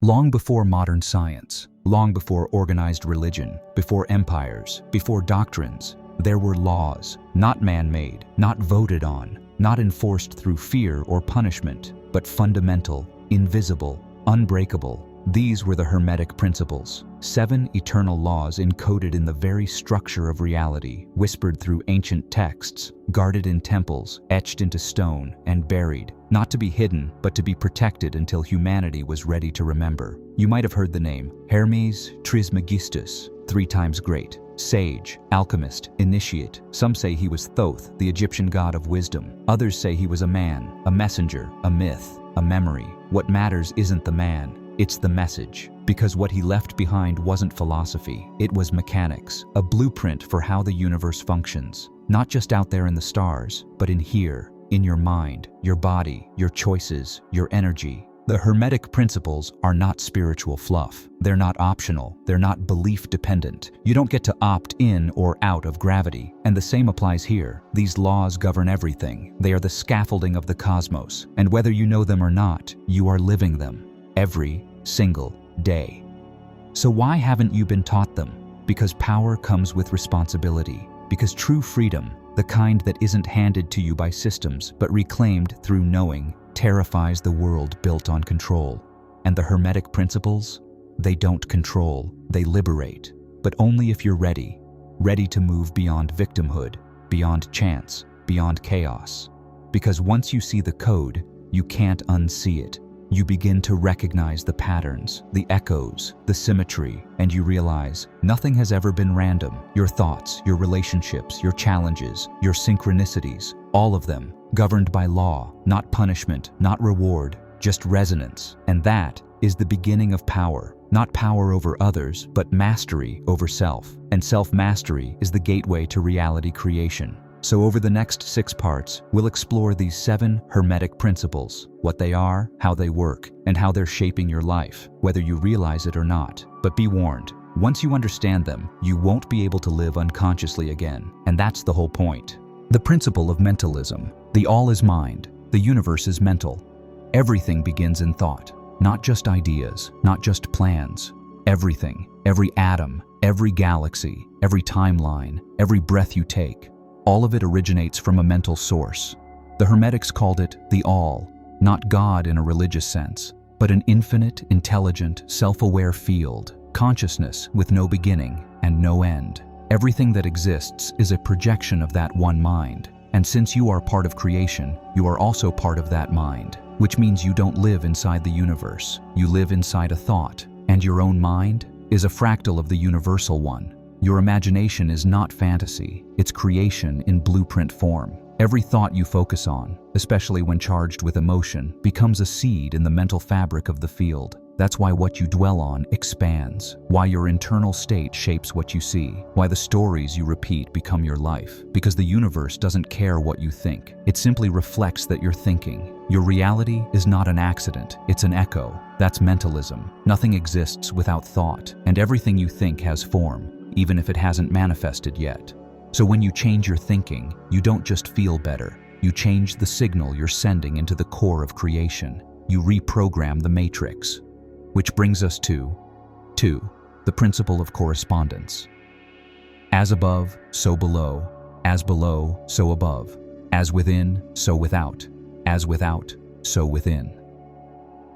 Long before modern science, long before organized religion, before empires, before doctrines, there were laws, not man-made, not voted on, not enforced through fear or punishment, but fundamental, invisible, unbreakable. These were the Hermetic Principles, 7 eternal laws encoded in the very structure of reality, whispered through ancient texts, guarded in temples, etched into stone, and buried, not to be hidden, but to be protected until humanity was ready to remember. You might have heard the name Hermes Trismegistus, 3 times great, sage, alchemist, initiate. Some say he was Thoth, the Egyptian god of wisdom. Others say he was a man, a messenger, a myth, a memory. What matters isn't the man, it's the message. Because what he left behind wasn't philosophy, it was mechanics, a blueprint for how the universe functions. Not just out there in the stars, but in here, in your mind, your body, your choices, your energy. The Hermetic Principles are not spiritual fluff. They're not optional. They're not belief-dependent. You don't get to opt in or out of gravity. And the same applies here. These laws govern everything. They are the scaffolding of the cosmos. And whether you know them or not, you are living them every single day. So why haven't you been taught them? Because power comes with responsibility. Because true freedom, the kind that isn't handed to you by systems, but reclaimed through knowing, terrifies the world built on control. And the Hermetic Principles? They don't control, they liberate. But only if you're ready. Ready to move beyond victimhood, beyond chance, beyond chaos. Because once you see the code, you can't unsee it. You begin to recognize the patterns, the echoes, the symmetry, and you realize nothing has ever been random. Your thoughts, your relationships, your challenges, your synchronicities, all of them governed by law, not punishment, not reward, just resonance. And that is the beginning of power. Not power over others, but mastery over self. And self-mastery is the gateway to reality creation. So over the next 6 parts, we'll explore these 7 Hermetic Principles, what they are, how they work, and how they're shaping your life, whether you realize it or not. But be warned, once you understand them, you won't be able to live unconsciously again. And that's the whole point. The principle of mentalism. The all is mind. The universe is mental. Everything begins in thought. Not just ideas, not just plans. Everything, every atom, every galaxy, every timeline, every breath you take. All of it originates from a mental source. The Hermetics called it the all, not God in a religious sense, but an infinite, intelligent, self-aware field, consciousness with no beginning and no end. Everything that exists is a projection of that one mind. And since you are part of creation, you are also part of that mind, which means you don't live inside the universe. You live inside a thought, and your own mind is a fractal of the universal one. Your imagination is not fantasy, it's creation in blueprint form. Every thought you focus on, especially when charged with emotion, becomes a seed in the mental fabric of the field. That's why what you dwell on expands, why your internal state shapes what you see, why the stories you repeat become your life. Because the universe doesn't care what you think, it simply reflects that you're thinking. Your reality is not an accident, it's an echo. That's mentalism. Nothing exists without thought, and everything you think has form, even if it hasn't manifested yet. So when you change your thinking, you don't just feel better. You change the signal you're sending into the core of creation. You reprogram the matrix. Which brings us to 2. The principle of correspondence. As above, so below. As below, so above. As within, so without. As without, so within.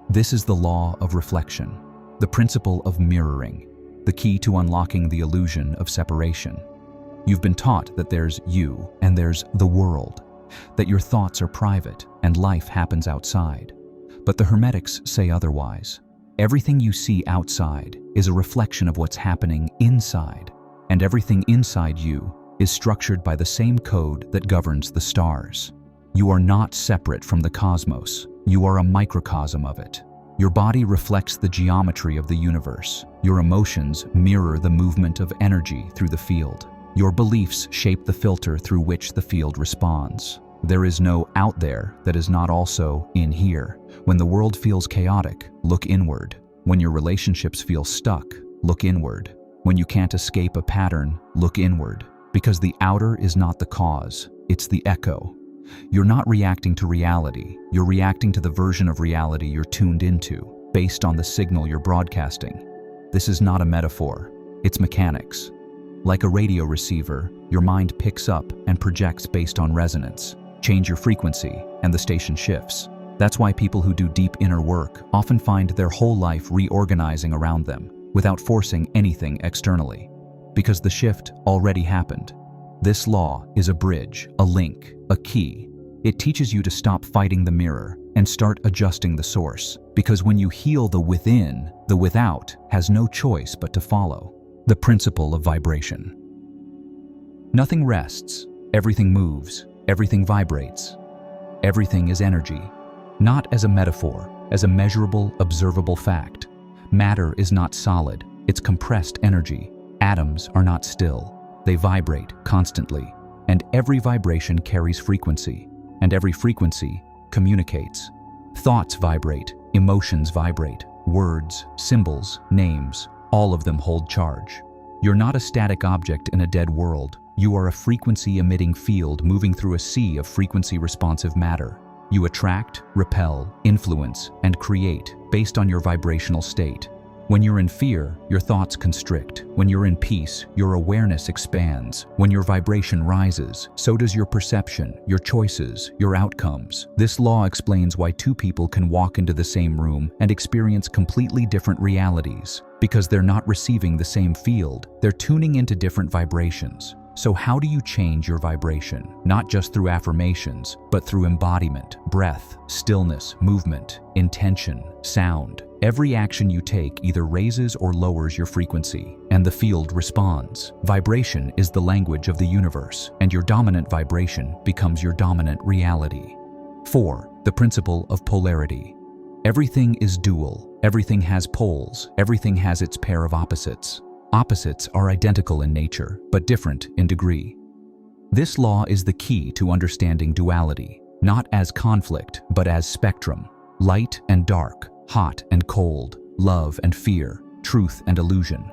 This is the law of reflection, the principle of mirroring, the key to unlocking the illusion of separation. You've been taught that there's you and there's the world, that your thoughts are private and life happens outside. But the Hermetics say otherwise. Everything you see outside is a reflection of what's happening inside, and everything inside you is structured by the same code that governs the stars. You are not separate from the cosmos. You are a microcosm of it. Your body reflects the geometry of the universe. Your emotions mirror the movement of energy through the field. Your beliefs shape the filter through which the field responds. There is no out there that is not also in here. When the world feels chaotic, look inward. When your relationships feel stuck, look inward. When you can't escape a pattern, look inward. Because the outer is not the cause, it's the echo. You're not reacting to reality, you're reacting to the version of reality you're tuned into. based on the signal you're broadcasting. This is not a metaphor, it's mechanics. Like a radio receiver, your mind picks up and projects based on resonance. Change your frequency, and the station shifts. That's why people who do deep inner work often find their whole life reorganizing around them, without forcing anything externally. Because the shift already happened. This law is a bridge, a link, a key. It teaches you to stop fighting the mirror and start adjusting the source. Because when you heal the within, the without has no choice but to follow. The principle of vibration. Nothing rests, everything moves, everything vibrates. Everything is energy, not as a metaphor, as a measurable, observable fact. Matter is not solid, it's compressed energy. Atoms are not still, they vibrate constantly. And every vibration carries frequency, and every frequency communicates. Thoughts vibrate, emotions vibrate, words, symbols, names, all of them hold charge. You're not a static object in a dead world. You are a frequency-emitting field moving through a sea of frequency-responsive matter. You attract, repel, influence, and create based on your vibrational state. When you're in fear, your thoughts constrict. When you're in peace, your awareness expands. When your vibration rises, so does your perception, your choices, your outcomes. This law explains why two people can walk into the same room and experience completely different realities. Because they're not receiving the same field, they're tuning into different vibrations. So how do you change your vibration? Not just through affirmations, but through embodiment, breath, stillness, movement, intention, sound. Every action you take either raises or lowers your frequency, and the field responds. Vibration is the language of the universe, and your dominant vibration becomes your dominant reality. 4. The principle of polarity. Everything is dual, everything has poles, everything has its pair of opposites. Opposites are identical in nature, but different in degree. This law is the key to understanding duality, not as conflict, but as spectrum. Light and dark, hot and cold, love and fear, truth and illusion.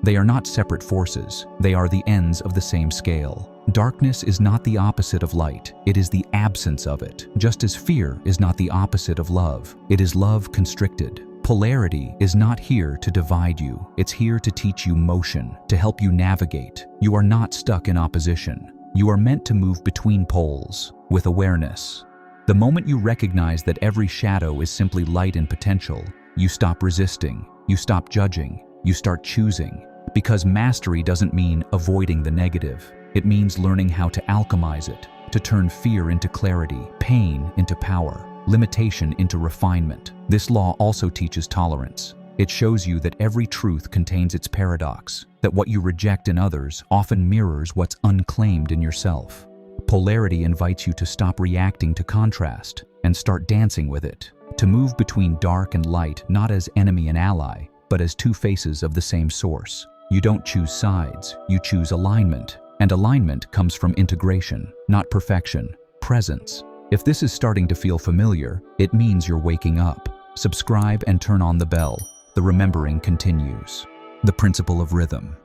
They are not separate forces, they are the ends of the same scale. Darkness is not the opposite of light, it is the absence of it. Just as fear is not the opposite of love, it is love constricted. Polarity is not here to divide you, it's here to teach you motion, to help you navigate. You are not stuck in opposition. You are meant to move between poles, with awareness. The moment you recognize that every shadow is simply light and potential, you stop resisting, you stop judging, you start choosing. Because mastery doesn't mean avoiding the negative. It means learning how to alchemize it, to turn fear into clarity, pain into power, limitation into refinement. This law also teaches tolerance. It shows you that every truth contains its paradox, that what you reject in others often mirrors what's unclaimed in yourself. Polarity invites you to stop reacting to contrast and start dancing with it, to move between dark and light not as enemy and ally, but as two faces of the same source. You don't choose sides, you choose alignment, and alignment comes from integration, not perfection, presence. If this is starting to feel familiar, it means you're waking up. Subscribe and turn on the bell. The remembering continues. The principle of rhythm.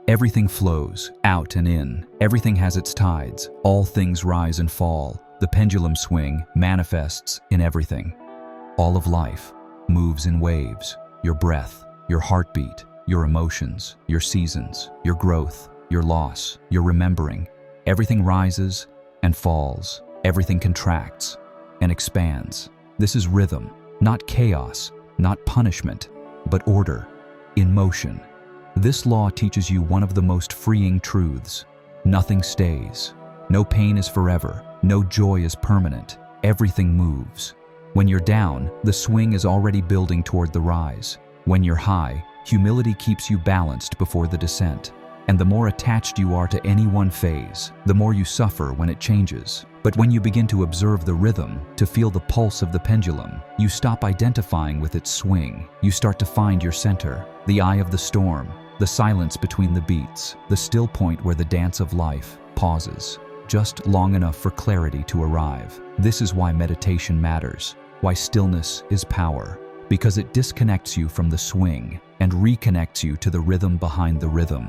Everything flows, out and in. Everything has its tides. All things rise and fall. The pendulum swing manifests in everything. All of life moves in waves. Your breath, your heartbeat, your emotions, your seasons, your growth, your loss, your remembering. Everything rises and falls. Everything contracts and expands. This is rhythm, not chaos, not punishment, but order, in motion. This law teaches you one of the most freeing truths. Nothing stays. No pain is forever. No joy is permanent. Everything moves. When you're down, the swing is already building toward the rise. When you're high, humility keeps you balanced before the descent. And the more attached you are to any one phase, the more you suffer when it changes. But when you begin to observe the rhythm, to feel the pulse of the pendulum, you stop identifying with its swing. You start to find your center, the eye of the storm, the silence between the beats, the still point where the dance of life pauses, just long enough for clarity to arrive. This is why meditation matters, why stillness is power, because it disconnects you from the swing and reconnects you to the rhythm behind the rhythm.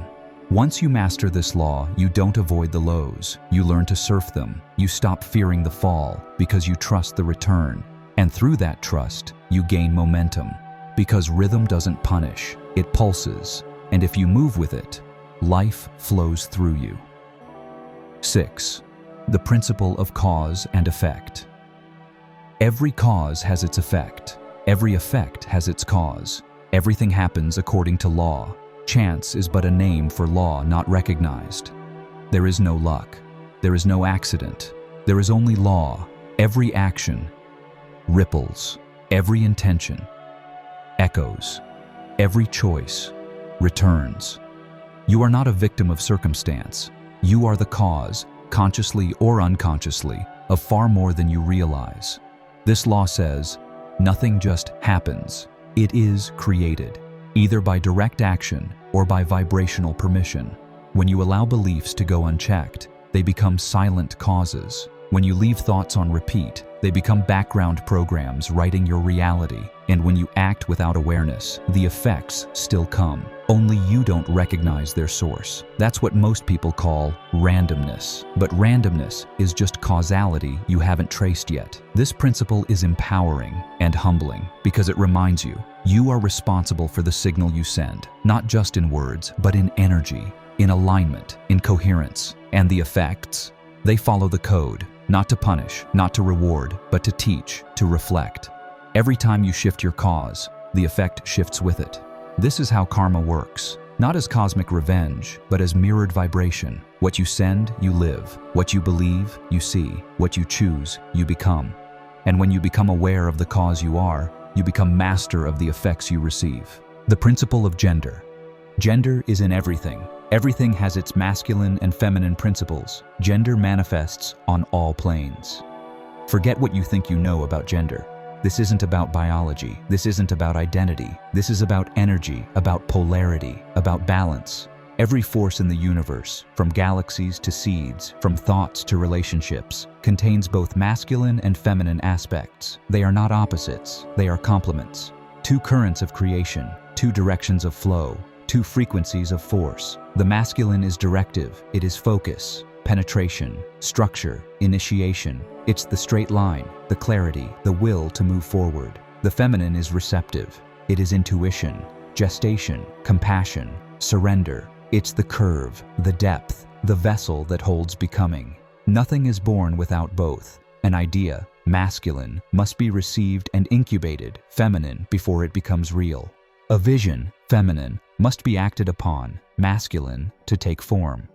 Once you master this law, you don't avoid the lows. You learn to surf them. You stop fearing the fall because you trust the return. And through that trust, you gain momentum. Because rhythm doesn't punish, it pulses. And if you move with it, life flows through you. 6. The principle of cause and effect. Every cause has its effect. Every effect has its cause. Everything happens according to law. Chance is but a name for law not recognized. There is no luck. There is no accident. There is only law. Every action ripples. Every intention echoes. Every choice returns. You are not a victim of circumstance. You are the cause, consciously or unconsciously, of far more than you realize. This law says, nothing just happens. It is created, either by direct action or by vibrational permission. When you allow beliefs to go unchecked, they become silent causes. When you leave thoughts on repeat, they become background programs writing your reality. And when you act without awareness, the effects still come. Only you don't recognize their source. That's what most people call randomness. But randomness is just causality you haven't traced yet. This principle is empowering and humbling because it reminds you, you are responsible for the signal you send, not just in words, but in energy, in alignment, in coherence. And the effects? They follow the code, not to punish, not to reward, but to teach, to reflect. Every time you shift your cause, the effect shifts with it. This is how karma works, not as cosmic revenge, but as mirrored vibration. What you send, you live. What you believe, you see. What you choose, you become. And when you become aware of the cause you are, you become master of the effects you receive. The principle of gender. Gender is in everything. Everything has its masculine and feminine principles. Gender manifests on all planes. Forget what you think you know about gender. This isn't about biology. This isn't about identity. This is about energy, about polarity, about balance. Every force in the universe, from galaxies to seeds, from thoughts to relationships, contains both masculine and feminine aspects. They are not opposites, they are complements. Two currents of creation, two directions of flow, two frequencies of force. The masculine is directive, it is focus, penetration, structure, initiation. It's the straight line, the clarity, the will to move forward. The feminine is receptive. It is intuition, gestation, compassion, surrender. It's the curve, the depth, the vessel that holds becoming. Nothing is born without both. An idea, masculine, must be received and incubated, feminine, before it becomes real. A vision, feminine, must be acted upon, masculine, to take form.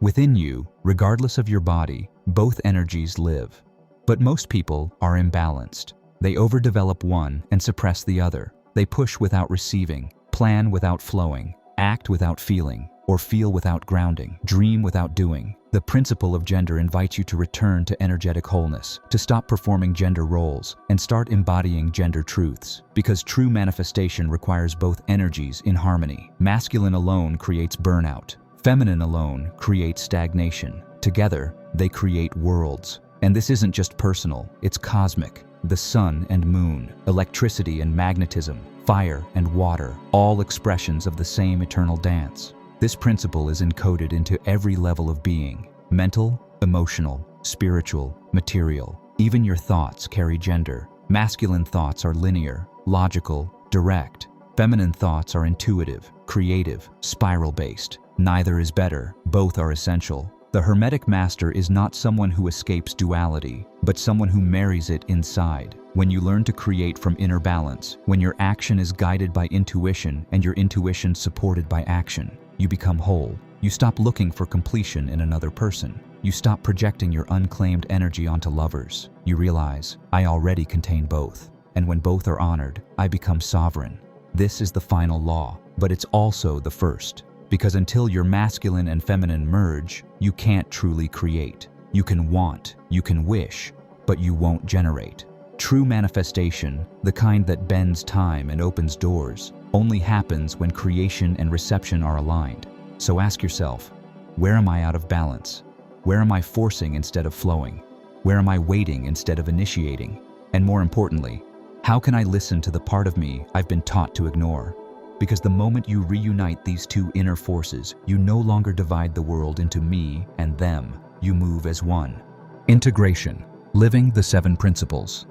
Within you, regardless of your body, both energies live. But most people are imbalanced. They overdevelop one and suppress the other. They push without receiving, plan without flowing, act without feeling, or feel without grounding, dream without doing. The principle of gender invites you to return to energetic wholeness, to stop performing gender roles, and start embodying gender truths. Because true manifestation requires both energies in harmony. Masculine alone creates burnout. Feminine alone creates stagnation. Together, they create worlds. And this isn't just personal, it's cosmic. The sun and moon, electricity and magnetism, fire and water, all expressions of the same eternal dance. This principle is encoded into every level of being: mental, emotional, spiritual, material. Even your thoughts carry gender. Masculine thoughts are linear, logical, direct. Feminine thoughts are intuitive, creative, spiral-based. Neither is better, both are essential. The Hermetic Master is not someone who escapes duality, but someone who marries it inside. When you learn to create from inner balance, when your action is guided by intuition and your intuition supported by action, you become whole. You stop looking for completion in another person. You stop projecting your unclaimed energy onto lovers. You realize, I already contain both. And when both are honored, I become sovereign. This is the final law, but it's also the first. Because until your masculine and feminine merge, you can't truly create. You can want, you can wish, but you won't generate. True manifestation, the kind that bends time and opens doors, only happens when creation and reception are aligned. So ask yourself, where am I out of balance? Where am I forcing instead of flowing? Where am I waiting instead of initiating? And more importantly, how can I listen to the part of me I've been taught to ignore? Because the moment you reunite these two inner forces, you no longer divide the world into me and them. You move as one. Integration. Living the 7 principles.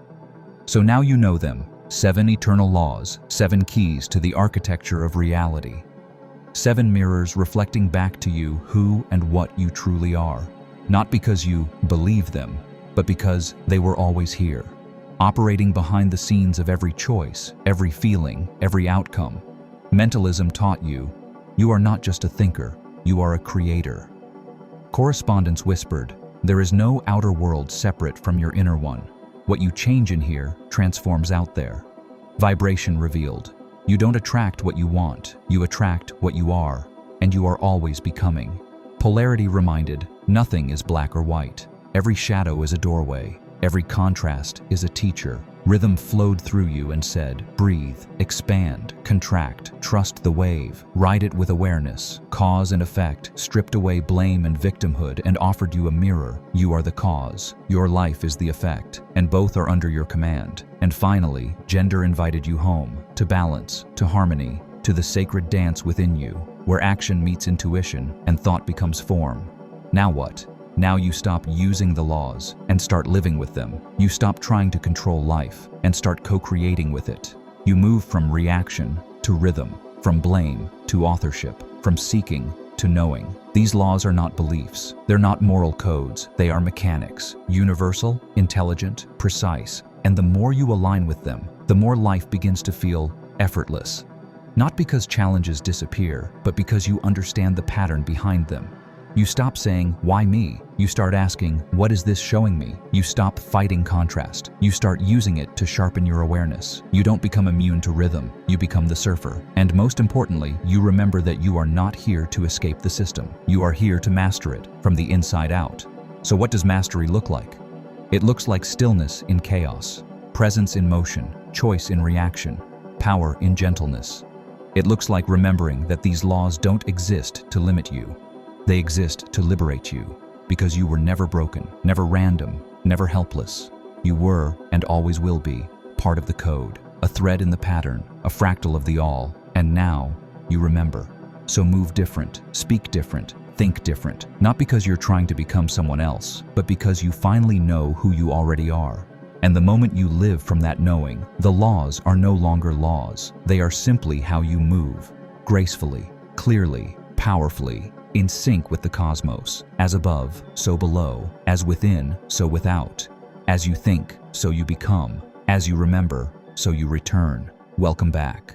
So now you know them. 7 eternal laws, 7 keys to the architecture of reality. 7 mirrors reflecting back to you who and what you truly are. Not because you believe them, but because they were always here, operating behind the scenes of every choice, every feeling, every outcome. Mentalism taught you, you are not just a thinker, you are a creator. Correspondence whispered, there is no outer world separate from your inner one. What you change in here transforms out there. Vibration revealed, you don't attract what you want, you attract what you are, and you are always becoming. Polarity reminded, nothing is black or white. Every shadow is a doorway. Every contrast is a teacher. Rhythm flowed through you and said, breathe, expand, contract, trust the wave, ride it with awareness. Cause and effect stripped away blame and victimhood and offered you a mirror. You are the cause. Your life is the effect, and both are under your command. And finally, gender invited you home, to balance, to harmony, to the sacred dance within you, where action meets intuition and thought becomes form. Now what? Now you stop using the laws and start living with them. You stop trying to control life and start co-creating with it. You move from reaction to rhythm, from blame to authorship, from seeking to knowing. These laws are not beliefs. They're not moral codes. They are mechanics, universal, intelligent, precise. And the more you align with them, the more life begins to feel effortless. Not because challenges disappear, but because you understand the pattern behind them. You stop saying, why me? You start asking, what is this showing me? You stop fighting contrast. You start using it to sharpen your awareness. You don't become immune to rhythm. You become the surfer. And most importantly, you remember that you are not here to escape the system. You are here to master it from the inside out. So what does mastery look like? It looks like stillness in chaos, presence in motion, choice in reaction, power in gentleness. It looks like remembering that these laws don't exist to limit you. They exist to liberate you, because you were never broken, never random, never helpless. You were, and always will be, part of the code, a thread in the pattern, a fractal of the all, and now you remember. So move different, speak different, think different, not because you're trying to become someone else, but because you finally know who you already are. And the moment you live from that knowing, the laws are no longer laws. They are simply how you move, gracefully, clearly, powerfully, in sync with the cosmos, as above, so below, as within, so without. As you think, so you become. As you remember, so you return. Welcome back.